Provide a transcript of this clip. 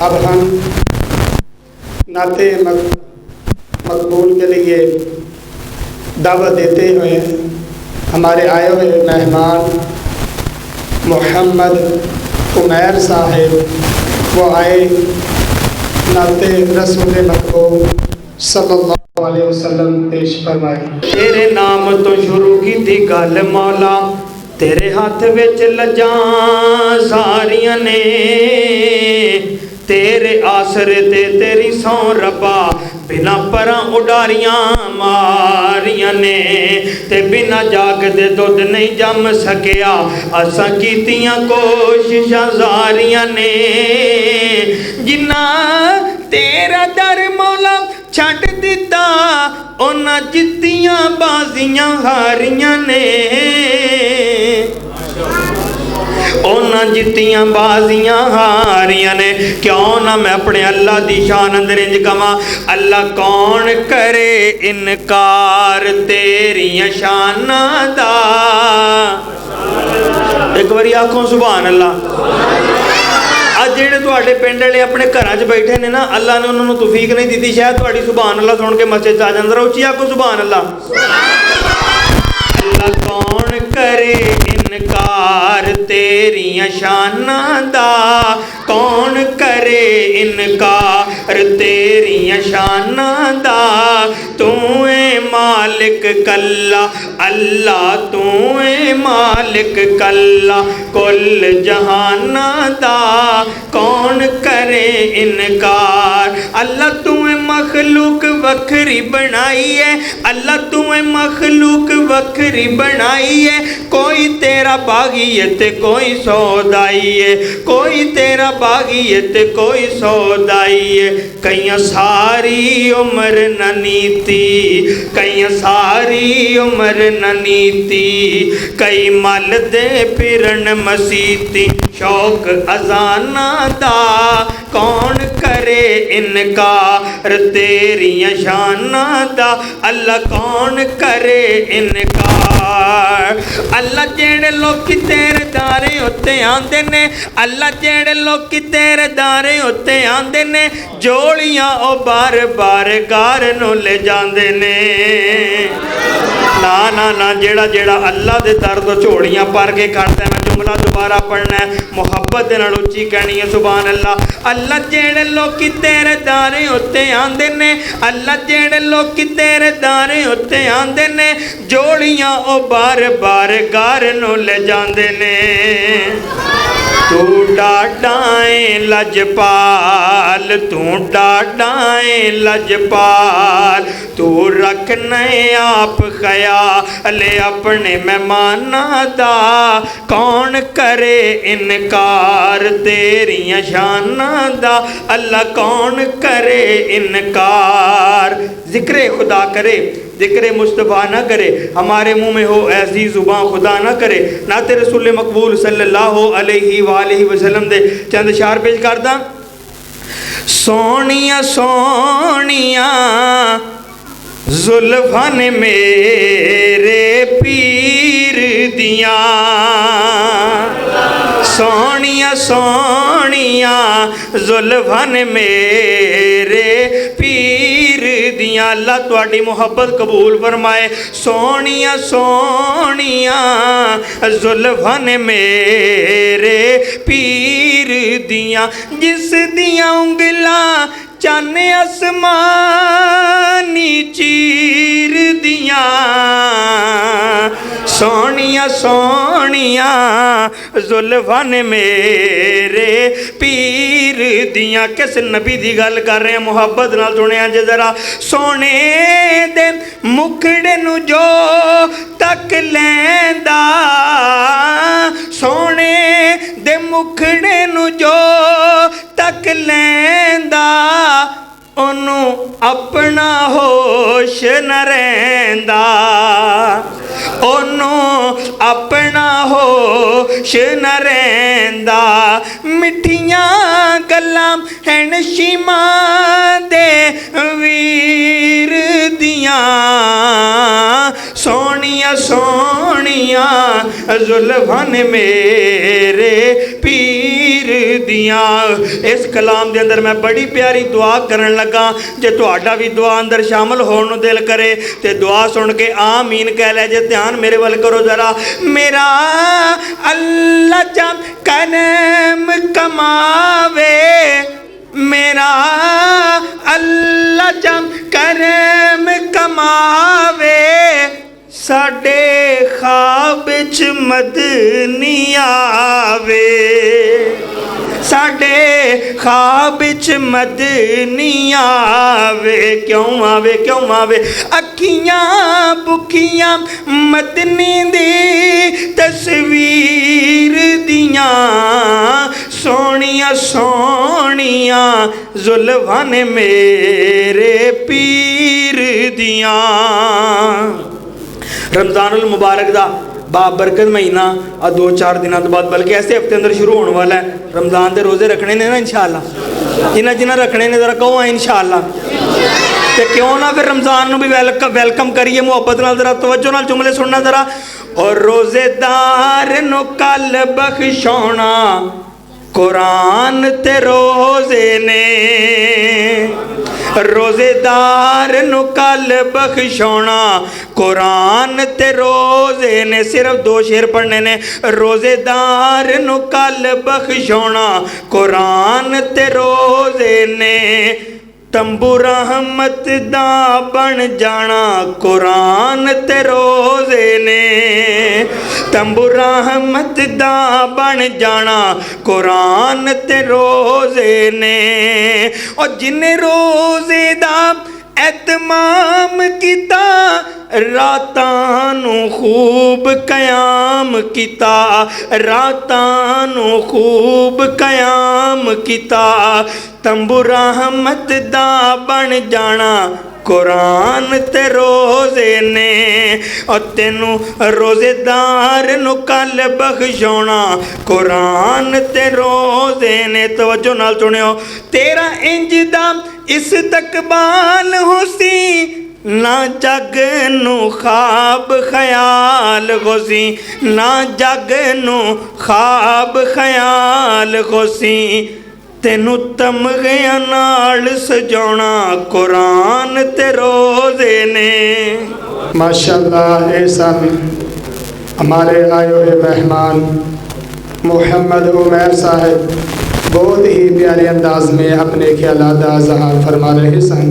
अब हम नाते मकबूल के लिए दावत देते हुए हमारे आए हुए मेहमान मोहम्मद उमैर साहिब वो आए नाते रसूल मकबूल सल्लल्लाहु अलैहि वसल्लम पेश फरमाए। तेरे नाम तो शुरू की थी गल मौला, तेरे हाथ विच लजां सारियां ने, तेरे आसरे ते तेरी सौ रब्बा बिना परां उडारियां मारियां ने, ते बिना जाग दे दुध नहीं जम सकिया, असां कीतियां कोशिशां जारियां ने, जिन्ना तेरा दर मौला छड्ड दिता उन्हां जित्तियां बाजियां हारियां ने, उन्हां जित्तियां बाजियां हारियां ने। क्यों ना मैं अपने अल्लाह दी शान अंदर इंज कवां, अल्लाह कौन करे इनकार तेरियां शानां दा। एक बारी आखो सुभान अल्लाह। आज जेडे तुहाडे पिंड वाले अपने घर च बैठे ने ना, अल्लाह ने उन्होंने तौफीक नहीं दी, शायद तुहाडी सुभान अल्लाह सुन के मस्जिद आ जांदा। उच्ची आखो सुभान अल्लाह। अल्लाह कौन करे इनकार तेरियां शानां दा, कौन करे इनकार तेरियां शानां दा, तू है मालिक कल्ला अल्लाह, तू है मालिक कल्ला कुल जहानां दा, कौन करे इनकार। अल्लाह तू है मखलूक वखरी बनाई है, अल्लाह तू है मखलूक वखरी बनाई है, कोई तेरा बागी है ते कोई सौदाई है, कोई तेरा बागी है ते कोई सौदाई है। कईयां सारी उम्र न नीति, कईयां सारी उम्र न नीति, कई मल दे फिरन मसीती, शौक अजाना दा, कौन करे इनकार तेरियां शानां दा, अल्लाह कौन करे इनकार। अल्लाह जेड़े लोग तेरे दारे उत्ते आंदे ने, अल्लाह जेड़े लोग तेरे दारे उत्ते आंदे ने, जोड़ियां ओ बार बार गार नूं ले जांदे ने। ना ना ना, जेड़ा जेड़ा अल्लाह दे दर तो झोड़ियां भर के खड़दा है, मैं जुमला दोबारा पढ़ना है, मुहब्बत दे नाल उच्ची कहनी है सुभान अल्लाह। अल्लाह जेड़े लोग तेरे दारे उत्ते आंदे ने, अल्लाह जेड़े लोग तेरे दारे उत्ते आंदे ने, जोड़ियां ओ बार बार गार नूं ले जांदे ने। तू डाडाए लजपाल, तू डाडाए लजपाल, तू रखने आप ख्याल अपने मेहमानां दा, कौन करे इनकार तेरियां शानां दा, अल्लाह कौन करे इनकार। जिक्र खुदा करे, जिक्र मुस्तफ़ा ना करे, हमारे मुंह में हो ऐसी जुबान खुदा ना करे। नाते रसूल मकबूल सल्लल्लाहु अलैहि वसल्लम दे चंद शार पेश करदा। सोनिया सोनिया जुल्फां ने मेरे पीर दियां, सोनिया सोनिया जुल्फां ने मेरे पीर दियां, अल्लाह तुहाडी मुहब्बत कबूल फरमाए। सोनिया सोनिया जुल्फां ने मेरे पीर दियां, जिस दियां उंगलां चन आसमानी चीर दियां, सोनिया सोनिया जुल्फां ने मेरे पीर दियां। किस नबी दी गल कर रहे हैं, मुहब्बत नाल सुनिया जे जरा। सोने दे मुखड़े नू जो तक लैंदा, सोने दे मुखड़े नू जो तक लैंदा, ओनू अपना होश न रहिंदा, ओनू अपना होश न रहिंदा। मिठियां गल्लां हैन शिमा दे वीर दियां, सोनिया सोनिया जुल्फां ने मेरे पीर पीर दियां। इस कलाम के अंदर मैं बड़ी प्यारी दुआ करन लगा, जे तुहाडा भी दुआ अंदर शामिल होने नूं दिल करे तो दुआ सुन के आमीन कह ले जे। ध्यान मेरे वाल करो जरा। मेरा अल्लाह चा करम कमावे, मेरा अल्लाह चा करम कमावे, साडे ख्वाब च मदनी आवे, साडे ख्वाब च मदनी आवे। क्यों आवे क्यों आवे? अखियां भुखियां मदनी दी तस्वीर दियां, सोनिया सोनिया जुल्फां ने मेरे पीर दियां। रमज़ानुल मुबारक दा बाबरकत महीना और 2-4 दिनों तो बाद, बल्कि ऐसे हफ्ते अंदर शुरू होने वाला है। रमज़ान के रोज़े रखने ने ना इंशाअल्लाह, जिन्हें रखने ने जरा कहो इंशाअल्लाह। तो क्यों ना फिर रमज़ान में भी वेलकम करिए मुहब्बत नाल। जरा तवज्जो नाल जुमले सुनना जरा। और रोज़ेदार नु कल बख्शोना कुरान ते रोज़े ने, रोज़ेदार नु कल बख्शोना कुरान ते रोज़े ने। सिर्फ 2 शेर पढ़ने ने। रोज़ेदार नु कल बख्शोना कुरान ते रोज़े ने, तंबू रहमत दा बन जाना कुरान ते रोज़े ने, तंबू रहमत दा बन जाना कुरान ते रोज़े ने। और जिन्हें रोज़े दा एहतमाम किता, रातां नू खूब कयाम किता, रातां नू खूब कयाम किता, तंबू रहमत दा बन जाना कुरान ते रोज़े ने। और तेनू रोज़ेदार नू कल बख्शोना कुरान ते रोज़े ने। तवज्जो नाल सुनियो। तेरा इंज दा इस्तकबाल होसी, ना जग नू ख्वाब ख्याल होसी, ना जग नू ख्वाब ख्याल होसी, तेनू तमगियां नाल सजाना कुरान ते रोज़े ने। माशाअल्लाह। ऐसा हमारे आए हुए मेहमान मोहम्मद उमैर साहब बहुत ही प्यारे अंदाज में अपने ख्यालात ज़ाहिर फरमा रहे हैं।